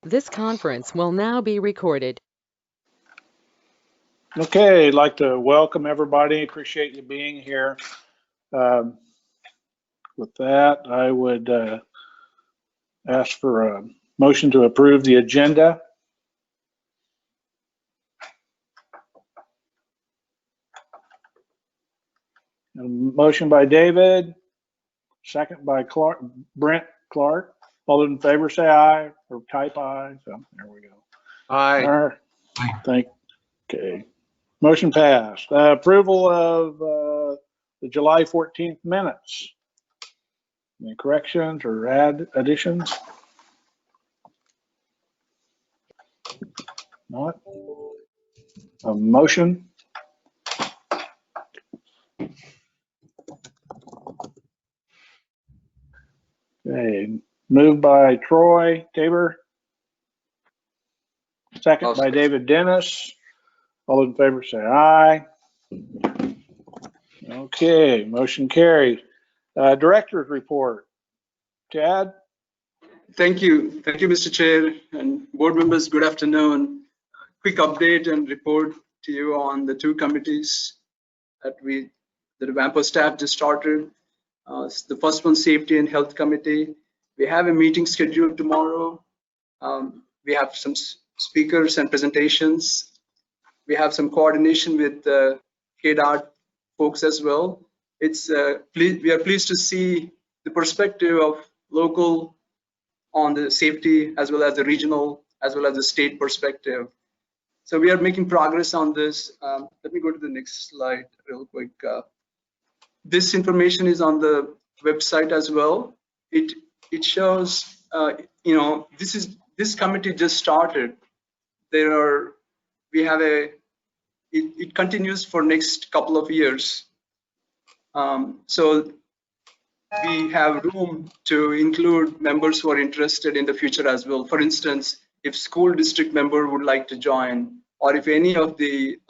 This conference will now be recorded. Okay, I'd like to welcome everybody. Appreciate you being here. With that, I would ask for a motion to approve the agenda. A motion by David, second by Brent Clark. All those in favor say aye or type aye. So there we go. Aye. All right. Okay. Motion passed. Approval of the July 14th minutes. Any corrections or additions? Not. A motion. Okay. Moved by Troy Tabor. Second by David Dennis. All in favor say aye. Okay, motion carried. Director's report. Chad? Thank you, Mr. Chair and board members. Good afternoon. Quick update and report to you on the two committees that the WAMPO staff just started. The first one, Safety and Health Committee. We have a meeting scheduled tomorrow. We have some speakers and presentations. We have some coordination with KDOT folks as well. We are pleased to see the perspective of local on the safety as well as the regional as well as the state perspective. So we are making progress on this. Let me go to the next slide real quick. This information is on the website as well. It shows, this committee just started. It continues for next couple of years. So we have room to include members who are interested in the future as well. For instance, if school district member would like to join, or if any of the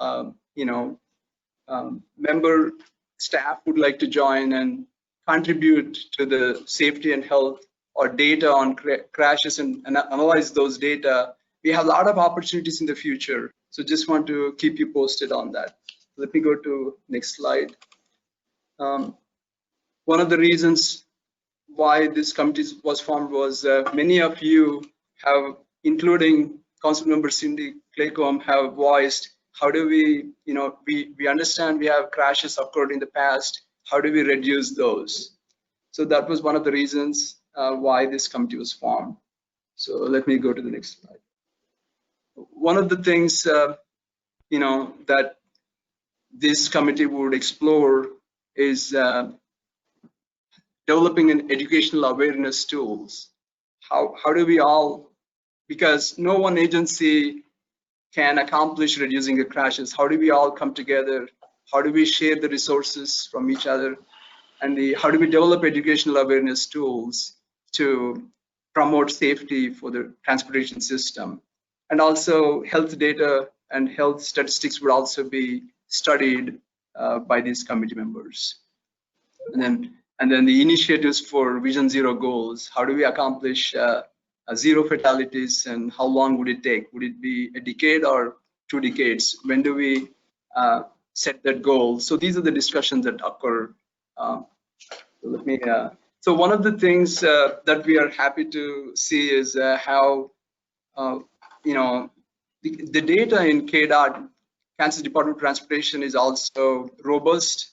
member staff would like to join and contribute to the safety and health or data on crashes and analyze those data, we have a lot of opportunities in the future. So just want to keep you posted on that. Let me go to next slide. One of the reasons why this committee was formed was many of you have, including Council Member Cindy Claycomb, have voiced how do we understand we have crashes occurred in the past. How do we reduce those? So that was one of the reasons why this committee was formed. So let me go to the next slide. One of the things that this committee would explore is developing an educational awareness tools. How do we all, because no one agency can accomplish reducing the crashes, how do we all come together? How do we share the resources from each other? And how do we develop educational awareness tools to promote safety for the transportation system? And also health data and health statistics would also be studied by these committee members. And then the initiatives for Vision Zero goals. How do we accomplish zero fatalities, and how long would it take? Would it be a decade or 2 decades? When do we set that goal? So these are the discussions that occur. So one of the things that we are happy to see is how the data in KDOT, Kansas Department of Transportation, is also robust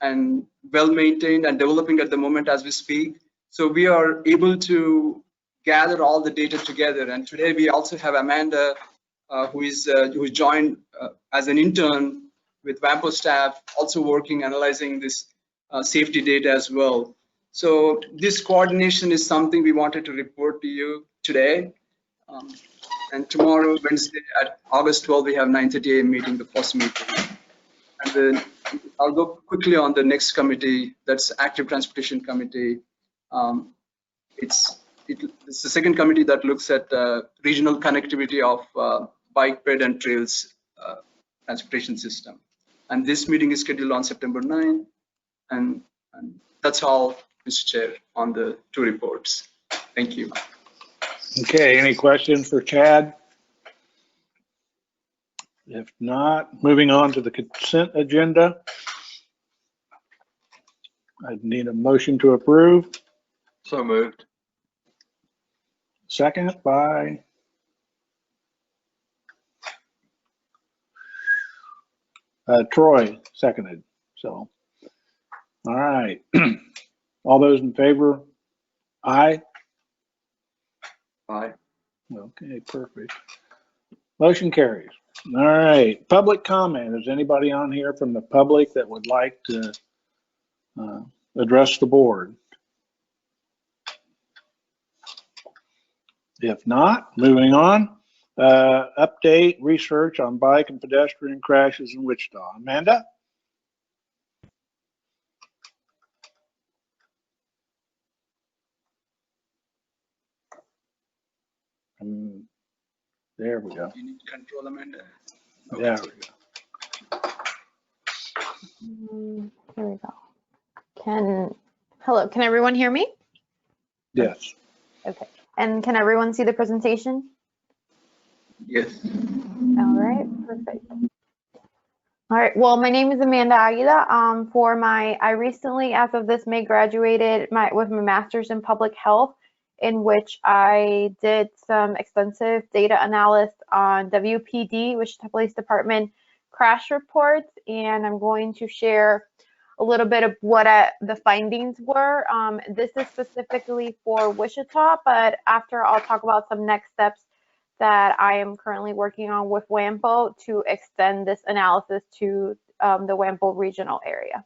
and well maintained and developing at the moment as we speak. So we are able to gather all the data together. And today we also have Amanda, who joined as an intern with WAMPO staff, also working, analyzing this safety data as well. So this coordination is something we wanted to report to you today. And tomorrow, Wednesday, at August 12th, we have 9:30 a.m. meeting, the first meeting. And then I'll go quickly on the next committee, that's Active Transportation Committee. It's the second committee that looks at regional connectivity of bike, ped, and trails transportation system. And this meeting is scheduled on September 9. And that's all, Mr. Chair, on the two reports. Thank you. Okay, any questions for Chad? If not, moving on to the consent agenda. I need a motion to approve. So moved. Second by Troy, seconded. So, all right. All those in favor? Aye. Aye. Okay, perfect. Motion carries. All right, public comment. Is anybody on here from the public that would like to address the board? If not, moving on. Update research on bike and pedestrian crashes in Wichita. Amanda? There we go. You need control, Amanda. There we go. Here we go. Hello, can everyone hear me? Yes. Okay. And can everyone see the presentation? Yes. All right, perfect. All right, well, my name is Amanda Aguilar. I recently, as of this May, graduated with my master's in public health, in which I did some extensive data analysis on WPD, Wichita Police Department crash reports, and I'm going to share a little bit of what the findings were. This is specifically for Wichita, but after I'll talk about some next steps that I am currently working on with WAMPO to extend this analysis to the WAMPO regional area.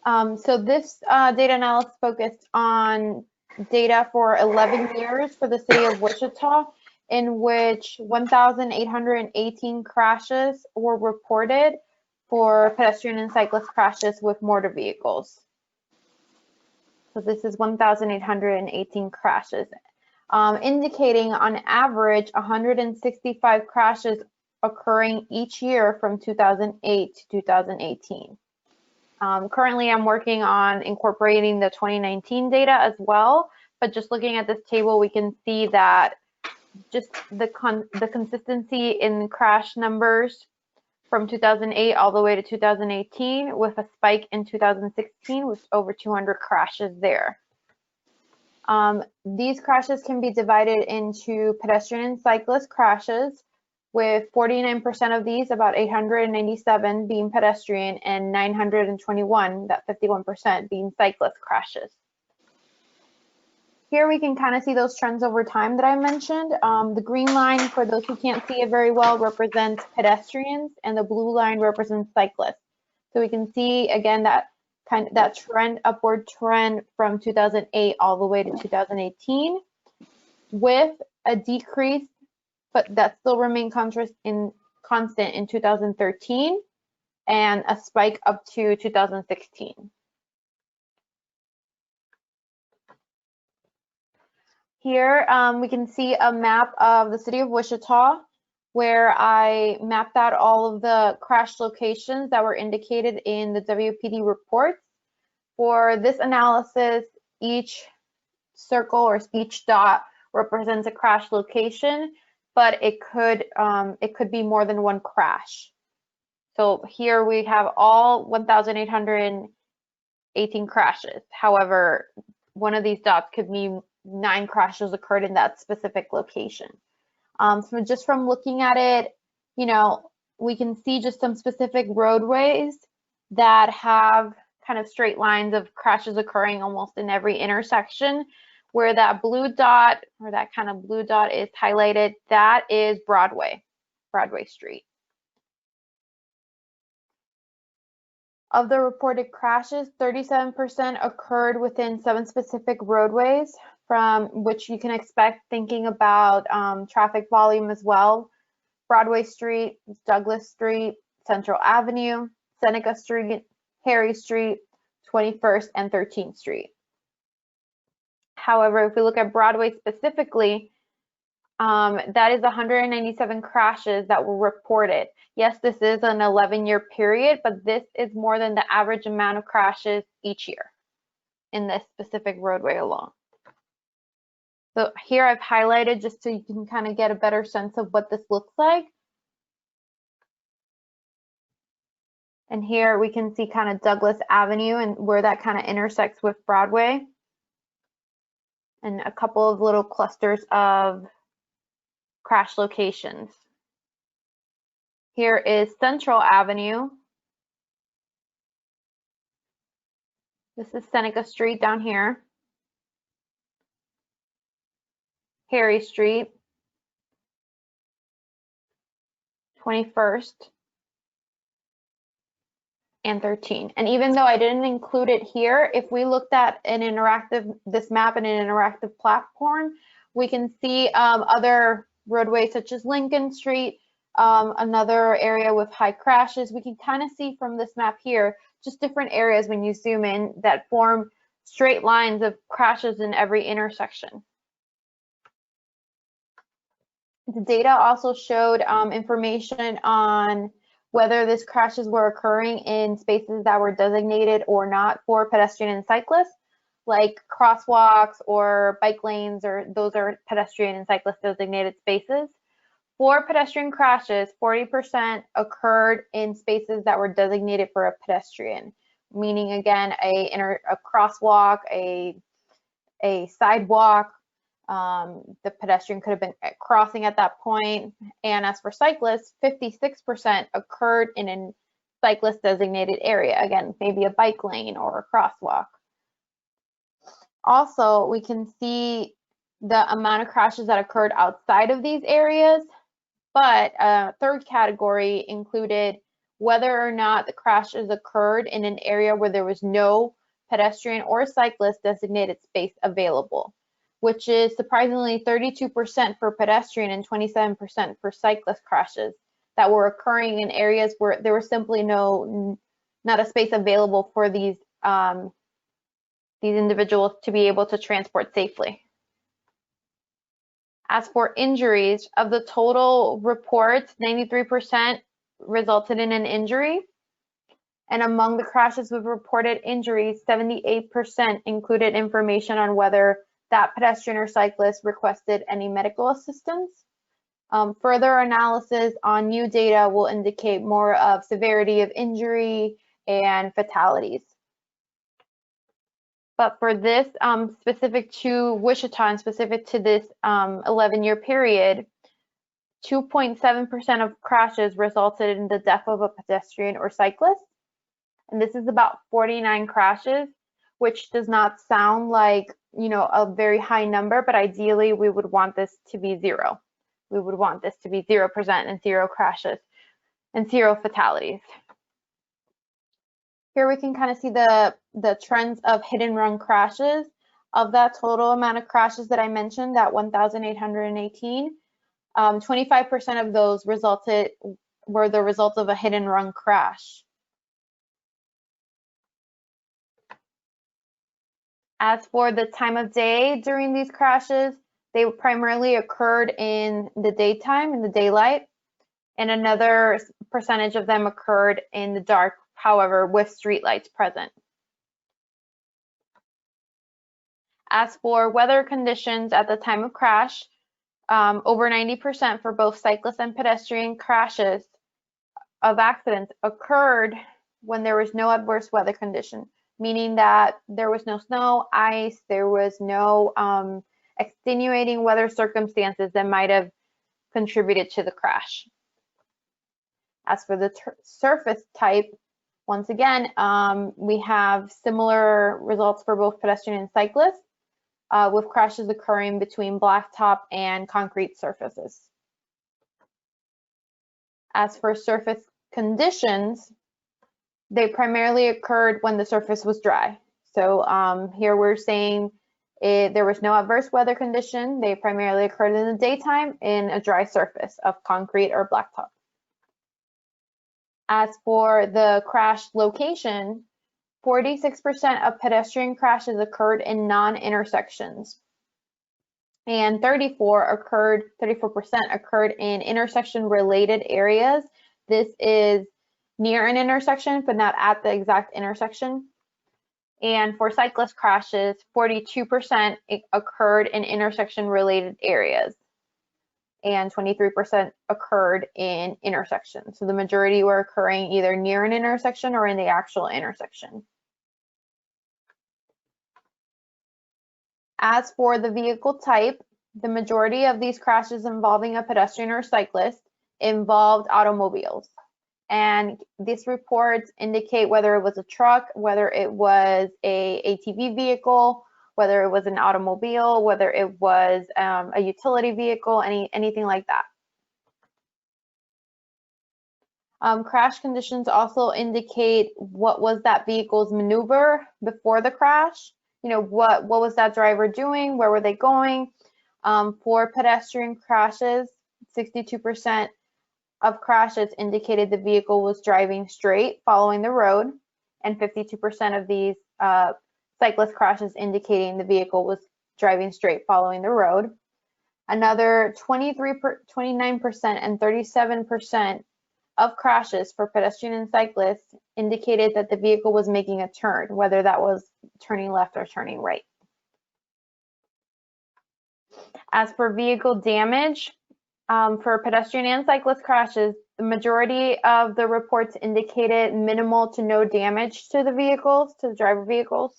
So this data analysis focused on data for 11 years for the city of Wichita, in which 1,818 crashes were reported for pedestrian and cyclist crashes with motor vehicles. So this is 1,818 crashes, indicating on average 165 crashes occurring each year from 2008 to 2018. Currently, I'm working on incorporating the 2019 data as well, but just looking at this table, we can see that just the consistency in crash numbers from 2008 all the way to 2018, with a spike in 2016 with over 200 crashes there. These crashes can be divided into pedestrian and cyclist crashes, with 49% of these, about 897, being pedestrian and 921, that 51%, being cyclist crashes. Here we can kind of see those trends over time that I mentioned. The green line, for those who can't see it very well, represents pedestrians, and the blue line represents cyclists. So we can see again that upward trend from 2008 all the way to 2018, with a decrease, but that still remained constant in 2013, and a spike up to 2016. Here we can see a map of the city of Wichita, where I mapped out all of the crash locations that were indicated in the WPD reports. For this analysis, each circle or each dot represents a crash location, but it could be more than one crash. So here we have all 1,818 crashes. However, one of these dots could mean 9 crashes occurred in that specific location. So just from looking at it, we can see just some specific roadways that have kind of straight lines of crashes occurring almost in every intersection. Where that blue dot, or that kind of blue dot, is highlighted, that is Broadway Street. Of the reported crashes, 37% occurred within 7 specific roadways, from which you can expect, thinking about traffic volume as well. Broadway Street, Douglas Street, Central Avenue, Seneca Street, Harry Street, 21st and 13th Street. However, if we look at Broadway specifically, that is 197 crashes that were reported. Yes, this is an 11-year period, but this is more than the average amount of crashes each year. in this specific roadway alone. So here I've highlighted just so you can kind of get a better sense of what this looks like. And here we can see kind of Douglas Avenue and where that kind of intersects with Broadway. And a couple of little clusters of crash locations. Here is Central Avenue. This is Seneca Street down here. Harry Street. 21st. And 13. And even though I didn't include it here, if we looked at this map in an interactive platform, we can see other roadways such as Lincoln Street, another area with high crashes. We can kind of see from this map here, just different areas when you zoom in that form straight lines of crashes in every intersection. The data also showed information on whether these crashes were occurring in spaces that were designated or not for pedestrian and cyclists, like crosswalks or bike lanes, or those are pedestrian and cyclist designated spaces. For pedestrian crashes, 40% occurred in spaces that were designated for a pedestrian, meaning again, a crosswalk, a sidewalk. The pedestrian could have been crossing at that point. And as for cyclists, 56% occurred in a cyclist designated area. Again, maybe a bike lane or a crosswalk. Also, we can see the amount of crashes that occurred outside of these areas, but a third category included whether or not the crashes occurred in an area where there was no pedestrian or cyclist designated space available, which is surprisingly 32% for pedestrian and 27% for cyclist crashes that were occurring in areas where there was simply not a space available for these individuals to be able to transport safely. As for injuries, of the total reports, 93% resulted in an injury. And among the crashes with reported injuries, 78% included information on whether that pedestrian or cyclist requested any medical assistance. Further analysis on new data will indicate more of severity of injury and fatalities. But for this specific to Wichita and specific to this 11-year period, 2.7% of crashes resulted in the death of a pedestrian or cyclist. And this is about 49 crashes, which does not sound like, you know, a very high number, but ideally we would want this to be zero. We would want this to be 0% and 0 crashes and 0 fatalities. Here we can kind of see the trends of hit and run crashes. Of that total amount of crashes that I mentioned, that 1,818, 25% of those were the result of a hit and run crash. As for the time of day during these crashes, they primarily occurred in the daytime, in the daylight, and another percentage of them occurred in the dark, however, with streetlights present. As for weather conditions at the time of crash, over 90% for both cyclist and pedestrian crashes of accidents occurred when there was no adverse weather condition, meaning that there was no snow, ice, there was no extenuating weather circumstances that might have contributed to the crash. As for the surface type, once again, we have similar results for both pedestrian and cyclists, with crashes occurring between blacktop and concrete surfaces. As for surface conditions, they primarily occurred when the surface was dry. So here we're saying there was no adverse weather condition. They primarily occurred in the daytime in a dry surface of concrete or blacktop. As for the crash location, 46% of pedestrian crashes occurred in non-intersections, and 34% occurred in intersection-related areas. This is near an intersection, but not at the exact intersection. And for cyclist crashes, 42% occurred in intersection-related areas, and 23% occurred in intersections. So the majority were occurring either near an intersection or in the actual intersection. As for the vehicle type, the majority of these crashes involving a pedestrian or cyclist involved automobiles. And these reports indicate whether it was a truck, whether it was a ATV vehicle, whether it was an automobile, whether it was a utility vehicle, anything like that. Crash conditions also indicate what was that vehicle's maneuver before the crash. You know, what was that driver doing? Where were they going? For pedestrian crashes, 62% of crashes indicated the vehicle was driving straight following the road, and 52% of these cyclist crashes indicating the vehicle was driving straight following the road. Another 29% and 37% of crashes for pedestrian and cyclists indicated that the vehicle was making a turn, whether that was turning left or turning right. As for vehicle damage, for pedestrian and cyclist crashes, the majority of the reports indicated minimal to no damage to the vehicles, to the driver vehicles.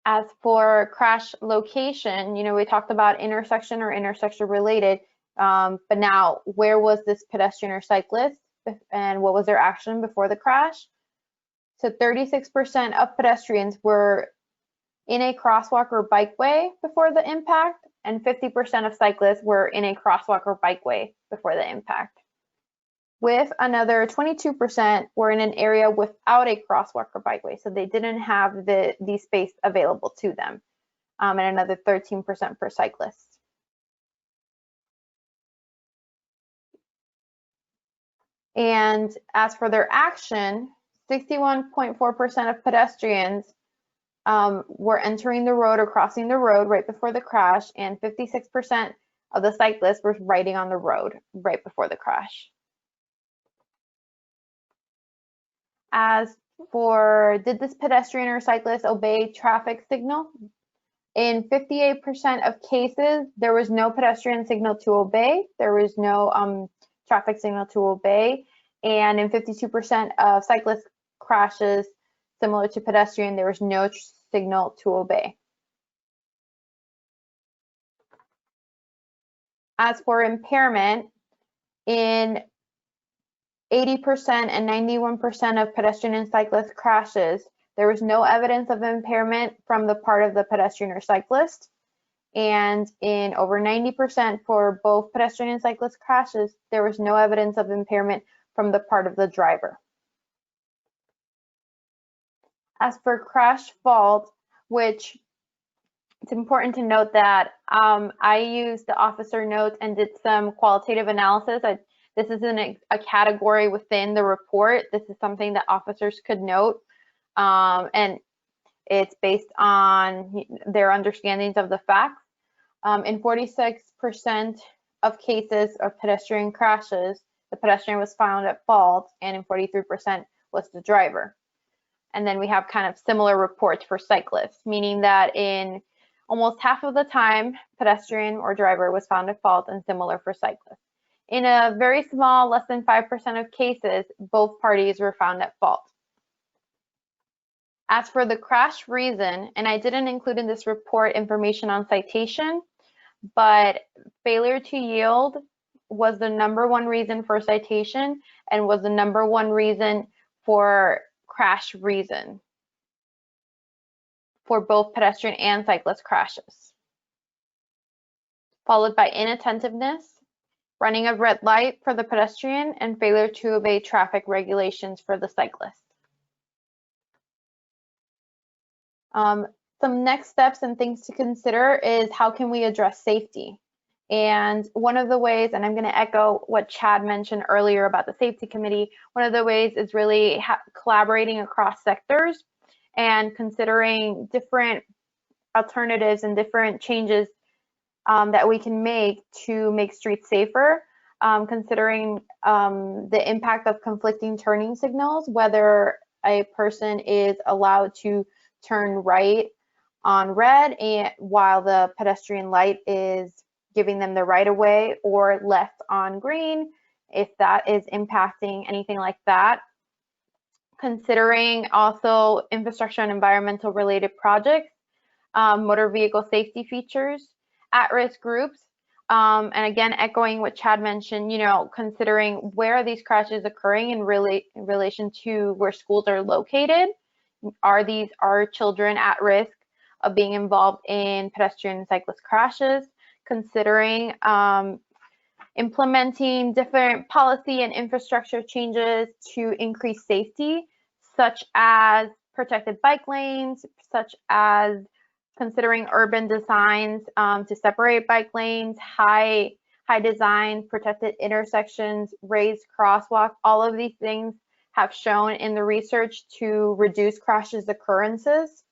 As for crash location, you know, we talked about intersection or intersection related, but now where was this pedestrian or cyclist and what was their action before the crash? So 36% of pedestrians were in a crosswalk or bikeway before the impact, and 50% of cyclists were in a crosswalk or bikeway before the impact. With another 22% were in an area without a crosswalk or bikeway, so they didn't have the space available to them, and another 13% for cyclists. And as for their action, 61.4% of pedestrians were entering the road or crossing the road right before the crash, and 56% of the cyclists were riding on the road right before the crash. As for, did this pedestrian or cyclist obey traffic signal? In 58% of cases, there was no pedestrian signal to obey. There was no traffic signal to obey. And in 52% of cyclist crashes, similar to pedestrian, there was no signal to obey. As for impairment, in 80% and 91% of pedestrian and cyclist crashes, there was no evidence of impairment from the part of the pedestrian or cyclist. And in over 90% for both pedestrian and cyclist crashes, there was no evidence of impairment from the part of the driver. As for crash fault, which it's important to note that I used the officer notes and did some qualitative analysis. This isn't a category within the report. This is something that officers could note, and it's based on their understandings of the facts. In 46% of cases of pedestrian crashes, the pedestrian was found at fault, and in 43% was the driver. And then we have kind of similar reports for cyclists, meaning that in almost half of the time, pedestrian or driver was found at fault, and similar for cyclists. In a very small, less than 5% of cases, both parties were found at fault. As for the crash reason, and I didn't include in this report information on citation, but failure to yield was the #1 reason for citation and was the #1 reason for crash reason for both pedestrian and cyclist crashes. Followed by inattentiveness, running a red light for the pedestrian, and failure to obey traffic regulations for the cyclist. Some next steps and things to consider is how can we address safety? And one of the ways, and I'm going to echo what Chad mentioned earlier about the safety committee, one of the ways is really collaborating across sectors and considering different alternatives and different changes that we can make to make streets safer, considering the impact of conflicting turning signals, whether a person is allowed to turn right on red and while the pedestrian light is giving them the right of way, or left on green if that is impacting anything like that. Considering also infrastructure and environmental related projects, motor vehicle safety features, at-risk groups, and again, echoing what Chad mentioned, considering where are these crashes occurring in relation to where schools are located. Are children at risk of being involved in pedestrian and cyclist crashes? Considering implementing different policy and infrastructure changes to increase safety, such as protected bike lanes, such as considering urban designs to separate bike lanes, high design, protected intersections, raised crosswalks. All of these things have shown in the research to reduce crashes occurrences.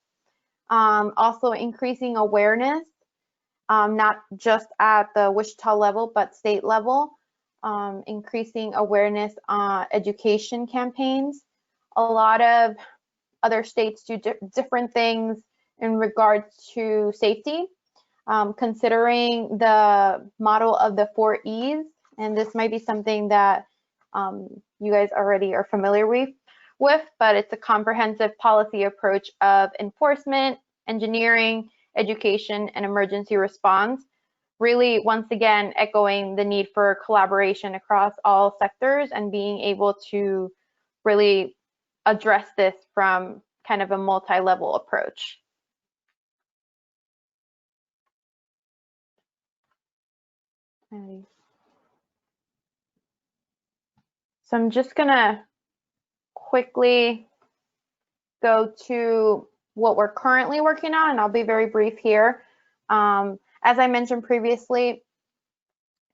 Also increasing awareness, not just at the Wichita level, but state level, increasing awareness on education campaigns. A lot of other states do different things in regards to safety, considering the model of the 4 E's, and this might be something that you guys already are familiar with, but it's a comprehensive policy approach of enforcement, engineering, education, and emergency response. Really, once again, echoing the need for collaboration across all sectors and being able to really address this from kind of a multi-level approach. So I'm just gonna quickly go to what we're currently working on, and I'll be very brief here. As I mentioned previously,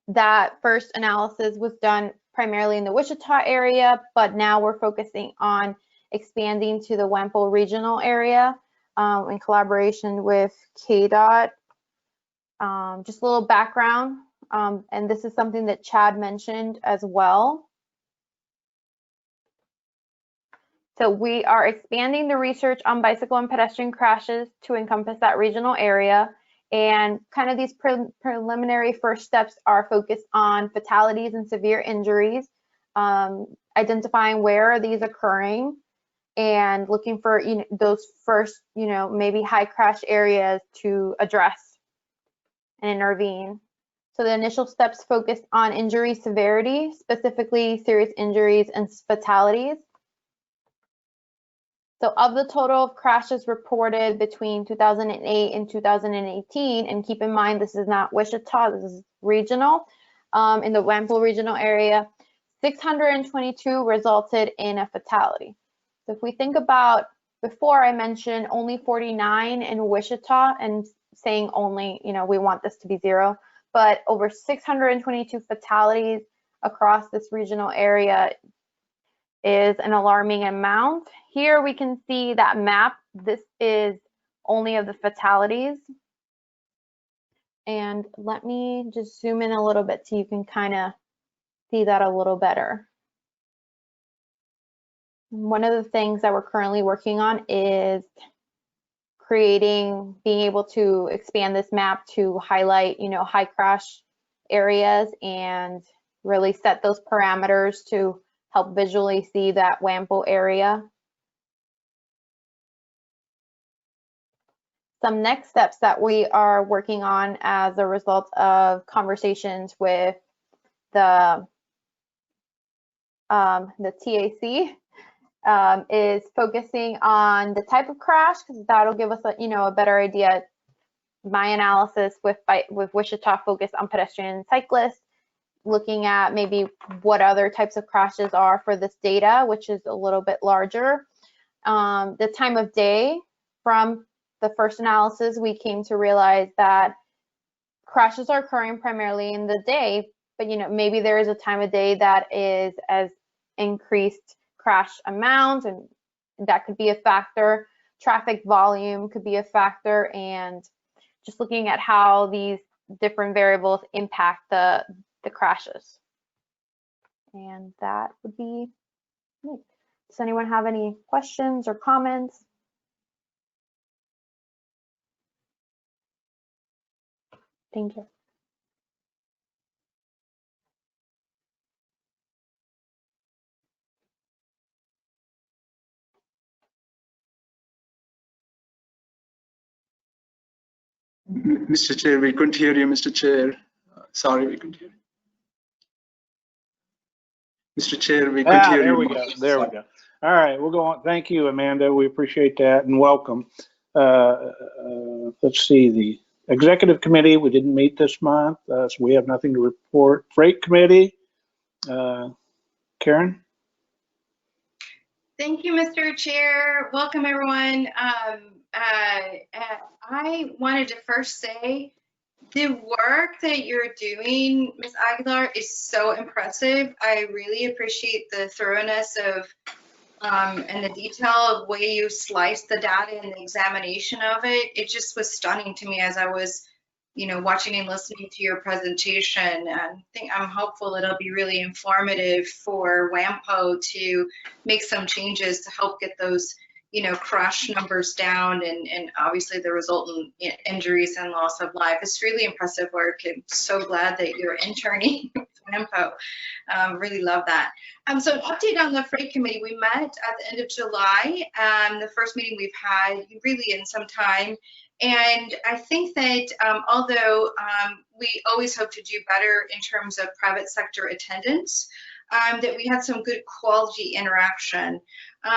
that first analysis was done primarily in the Wichita area, but now we're focusing on expanding to the WAMPO regional area in collaboration with KDOT. Just a little background, and this is something that Chad mentioned as well. So we are expanding the research on bicycle and pedestrian crashes to encompass that regional area. And kind of these preliminary first steps are focused on fatalities and severe injuries, identifying where are these occurring, and looking for those first maybe high crash areas to address and intervene. So the initial steps focused on injury severity, specifically serious injuries and fatalities. So of the total of crashes reported between 2008 and 2018, and keep in mind this is not Wichita, this is regional, in the WAMPO regional area, 622 resulted in a fatality. So if we think about, before I mentioned only 49 in Wichita, and saying only, we want this to be 0, but over 622 fatalities across this regional area is an alarming amount. Here we can see that map. This is only of the fatalities. And let me just zoom in a little bit so you can kind of see that a little better. One of the things that we're currently working on is being able to expand this map to highlight, high crash areas and really set those parameters to help visually see that WAMPO area. Some next steps that we are working on as a result of conversations with the TAC is focusing on the type of crash, because that'll give us a better idea. My analysis with Wichita focused on pedestrian and cyclists, looking at maybe what other types of crashes are for this data, which is a little bit larger. The time of day, from the first analysis, we came to realize that crashes are occurring primarily in the day, but maybe there is a time of day that is as increased crash amount, and that could be a factor. Traffic volume could be a factor, and just looking at how these different variables impact the crashes. And that would be it. Does anyone have any questions or comments? Thank you. Mr. Chair, we couldn't hear you, Mr. Chair. Sorry, we couldn't hear you. Mr. Chair, we couldn't hear There you. we go. There we go. All right, we'll go on. Thank you, Amanda. We appreciate that and welcome. Let's see, the Executive Committee, we didn't meet this month, so we have nothing to report. Freight Committee, Karen? Thank you, Mr. Chair. Welcome, everyone. I wanted to first say the work that you're doing, Ms. Aguilar, is so impressive. I really appreciate the thoroughness of and the detail of way you sliced the data and the examination of it. It just was stunning to me as I was, watching and listening to your presentation. And I'm hopeful it'll be really informative for WAMPO to make some changes to help get those, crash numbers down and obviously the resultant injuries and loss of life. It's really impressive work. I'm so glad that you're interning with WAMPO. Really love that. So an update on the Freight Committee. We met at the end of July, the first meeting we've had really in some time. And I think that although we always hope to do better in terms of private sector attendance, that we had some good quality interaction.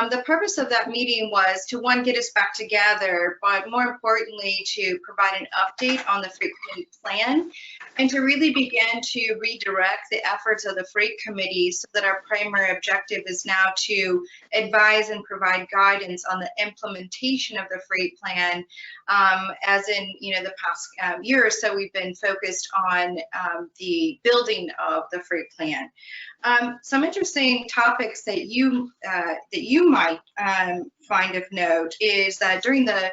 The purpose of that meeting was to, one, get us back together, but more importantly, to provide an update on the Freight Committee plan and to really begin to redirect the efforts of the Freight Committee so that our primary objective is now to advise and provide guidance on the implementation of the Freight Plan. As in, the past year or so, we've been focused on the building of the Freight Plan. Some interesting topics that you might find of note is that during the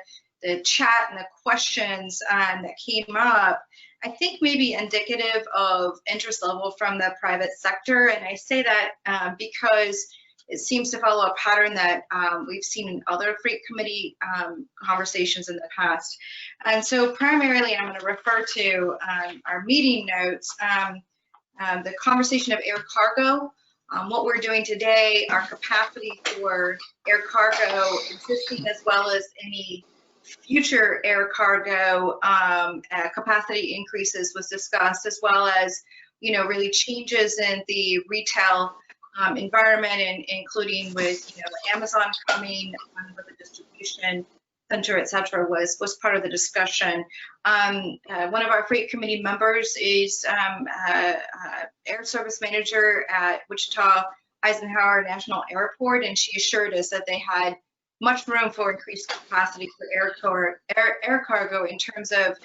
chat and the questions that came up, I think maybe indicative of interest level from the private sector. And I say that because it seems to follow a pattern that we've seen in other Freight Committee conversations in the past. And so primarily, I'm going to refer to our meeting notes, the conversation of air cargo, what we're doing today, our capacity for air cargo existing as well as any future air cargo capacity increases was discussed, as well as, really changes in the retail environment, and including with, Amazon coming with the distribution center, et cetera, was part of the discussion. One of our Freight Committee members is Air Service Manager at Wichita Eisenhower National Airport, and she assured us that they had much room for increased capacity for air cargo in terms of,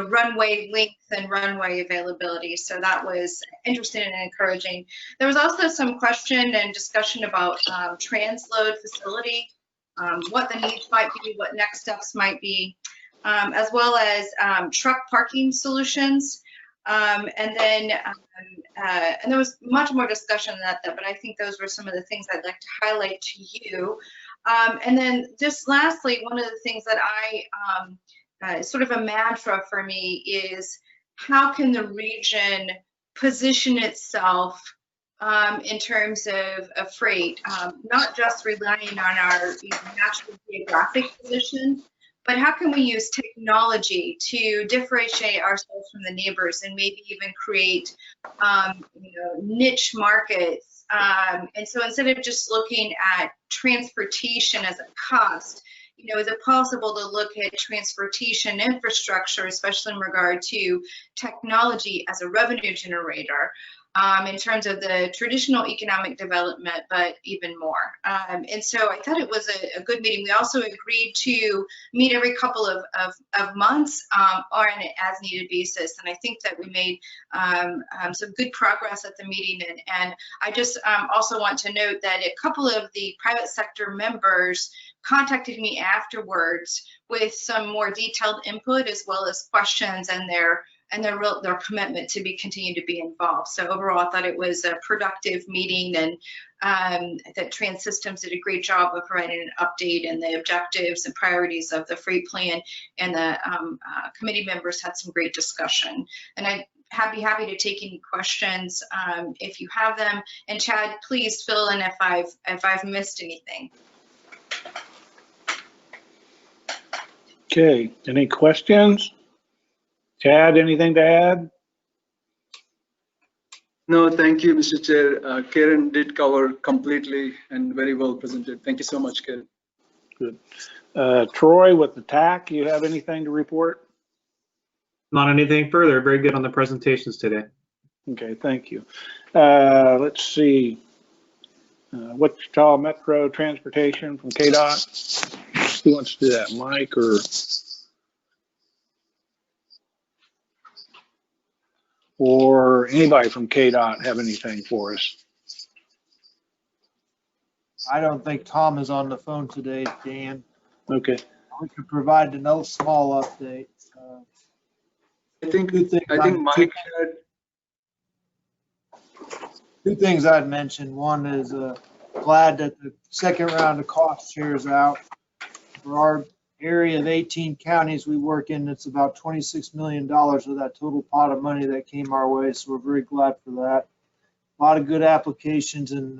runway length and runway availability. So that was interesting and encouraging. There was also some question and discussion about transload facility, what the needs might be, what next steps might be, as well as truck parking solutions. And there was much more discussion on that, but I think those were some of the things I'd like to highlight to you. And then just lastly, one of the things that I, sort of a mantra for me is how can the region position itself in terms of freight, not just relying on our natural geographic position, but how can we use technology to differentiate ourselves from the neighbors and maybe even create, niche markets. And so instead of just looking at transportation as a cost, is it possible to look at transportation infrastructure, especially in regard to technology as a revenue generator? In terms of the traditional economic development, but even more. And so I thought it was a good meeting. We also agreed to meet every couple of months or on an as-needed basis. And I think that we made some good progress at the meeting. And I just also want to note that a couple of the private sector members contacted me afterwards with some more detailed input as well as questions and their their commitment to continue to be involved. So overall, I thought it was a productive meeting, and that Trans Systems did a great job of providing an update and the objectives and priorities of the freight plan, and the committee members had some great discussion. And I'd happy to take any questions if you have them. And Chad, please fill in if I've missed anything. Okay, any questions? Chad, anything to add? No, thank you, Mr. Chair. Karen did cover completely and very well presented. Thank you so much, Karen. Good. Troy, with the TAC, you have anything to report? Not anything further. Very good on the presentations today. Okay, thank you. Let's see. Wichita Metro Transportation from KDOT. Who wants to do that, Mike or anybody from KDOT have anything for us? I don't think Tom is on the phone today, Dan. Okay. We could provide a small update. I think Mike had. Two things I'd mention. One is glad that the second round of cost share is out. For our area of 18 counties we work in, it's about $26 million of that total pot of money that came our way. So we're very glad for that. A lot of good applications, and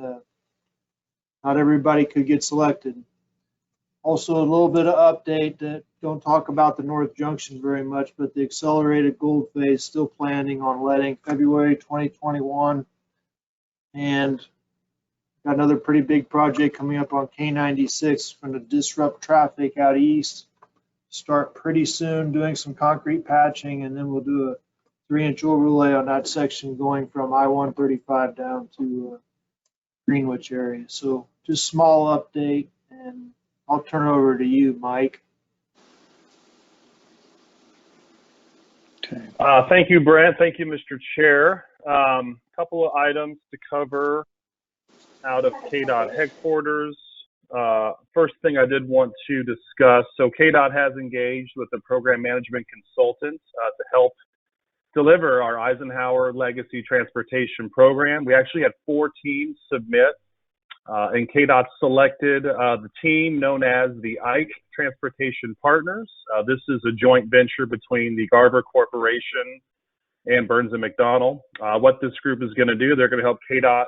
not everybody could get selected. Also, a little bit of update that don't talk about the North Junction very much, but the accelerated gold phase still planning on letting February 2021. And got another pretty big project coming up on K96 going to disrupt traffic out east. Start pretty soon doing some concrete patching, and then we'll do a 3-inch overlay on that section going from I-135 down to Greenwich area. So just small update, and I'll turn it over to you, Mike. Okay. Thank you, Brent. Thank you, Mr. Chair. Couple of items to cover out of KDOT headquarters. First thing I did want to discuss, so KDOT has engaged with a program management consultant to help deliver our Eisenhower Legacy Transportation Program. We actually had 4 teams submit, and KDOT selected the team known as the Ike Transportation Partners. This is a joint venture between the Garver Corporation and Burns & McDonnell. What this group is going to do, they're going to help KDOT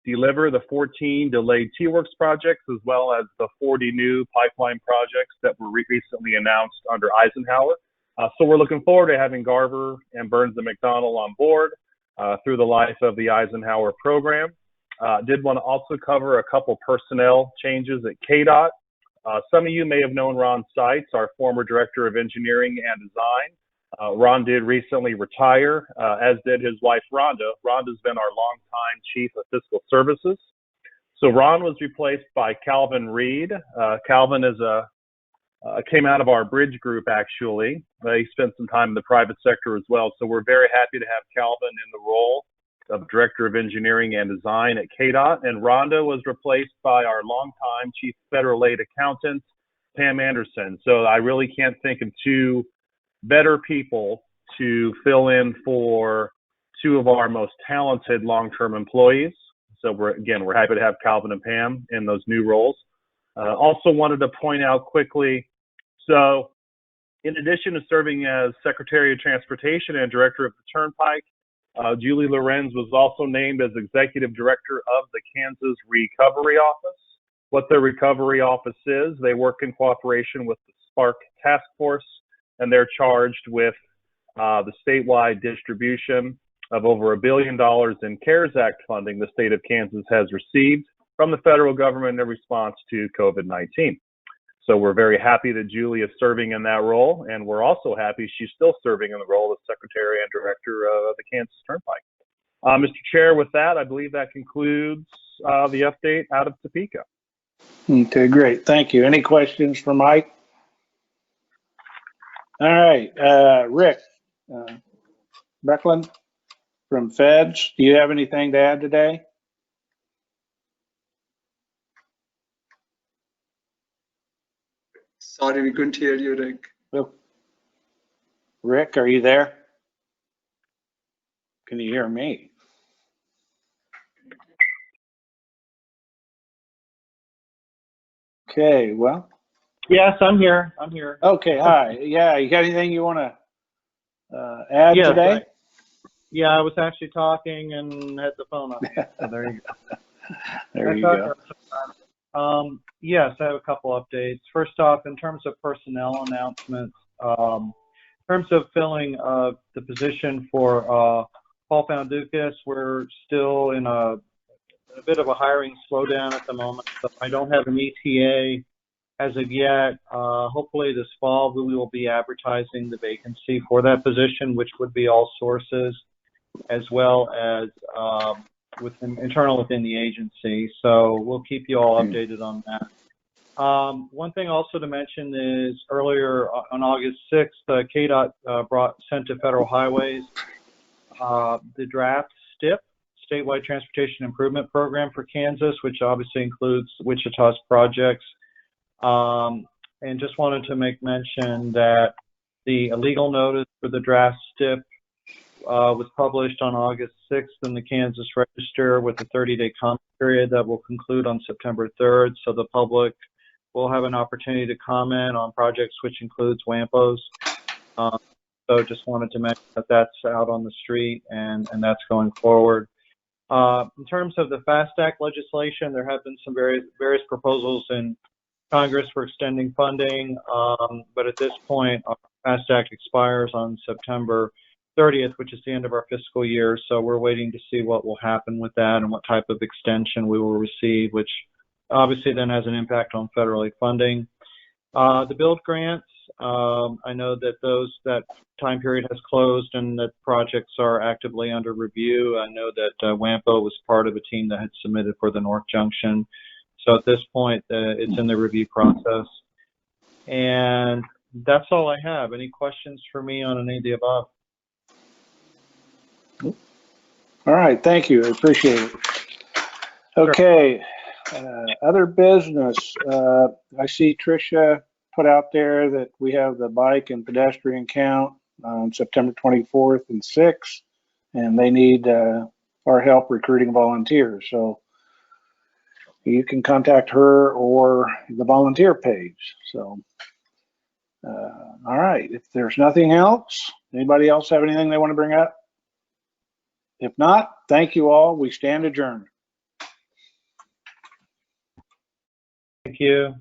deliver the 14 delayed T-Works projects, as well as the 40 new pipeline projects that were recently announced under Eisenhower. So we're looking forward to having Garver and Burns & McDonnell on board through the life of the Eisenhower program. Did want to also cover a couple personnel changes at KDOT. Some of you may have known Ron Seitz, our former Director of Engineering and Design. Ron did recently retire, as did his wife, Rhonda. Rhonda's been our longtime Chief of Fiscal Services. So Ron was replaced by Calvin Reed. Calvin is came out of our bridge group, actually. He spent some time in the private sector as well. So we're very happy to have Calvin in the role of Director of Engineering and Design at KDOT. And Rhonda was replaced by our longtime Chief Federal Aid Accountant, Pam Anderson. So I really can't think of 2 better people to fill in for 2 of our most talented long-term employees. So we're happy to have Calvin and Pam in those new roles. Also wanted to point out quickly, so in addition to serving as Secretary of Transportation and Director of the Turnpike, Julie Lorenz was also named as Executive Director of the Kansas Recovery Office. What the Recovery Office is, they work in cooperation with the SPARK Task Force, and they're charged with the statewide distribution of over $1 billion in CARES Act funding the state of Kansas has received from the federal government in response to COVID-19. So we're very happy that Julie is serving in that role, and we're also happy she's still serving in the role of Secretary and Director of the Kansas Turnpike. Mr. Chair, with that, I believe that concludes the update out of Topeka. Okay, great. Thank you. Any questions for Mike? All right, Rick Beckland from Feds, do you have anything to add today? Sorry, we couldn't hear you, Rick. Oh. Rick, are you there? Can you hear me? Okay, well, Yes, I'm here. I'm here. okay, hi. Yeah, you got anything you want to add Yes, today? Yeah, I was actually talking and had the phone on me. So there you go. There you go. Yes, I have a couple updates. First off, in terms of personnel announcements, in terms of filling the position for Paul Foundukas, we're still in a bit of a hiring slowdown at the moment. So I don't have an ETA as of yet. Hopefully this fall we will be advertising the vacancy for that position, which would be all sources, as well as internal within the agency. So we'll keep you all updated on that. One thing also to mention is earlier on August 6th, KDOT sent to Federal Highways the draft STIP, Statewide Transportation Improvement Program for Kansas, which obviously includes Wichita's projects. And just wanted to make mention that the legal notice for the draft STIP was published on August 6th in the Kansas Register with a 30-day comment period that will conclude on September 3rd. So the public will have an opportunity to comment on projects, which includes WAMPOs. So just wanted to mention that that's out on the street and that's going forward. In terms of the FAST Act legislation, there have been some various proposals in Congress for extending funding, but at this point, our FAST Act expires on September 30th, which is the end of our fiscal year. So we're waiting to see what will happen with that and what type of extension we will receive, which obviously then has an impact on federally funding. The build grants, I know that that time period has closed and that projects are actively under review. I know that WAMPO was part of a team that had submitted for the North Junction. So at this point, it's in the review process. And that's all I have. Any questions for me on any of the above? All right, thank you. I appreciate it. Okay, other business. I see Tricia put out there that we have the bike and pedestrian count on September 24th and 6th, and they need our help recruiting volunteers. So you can contact her or the volunteer page. So, all right, if there's nothing else, anybody else have anything they want to bring up? If not, thank you all. We stand adjourned. Thank you.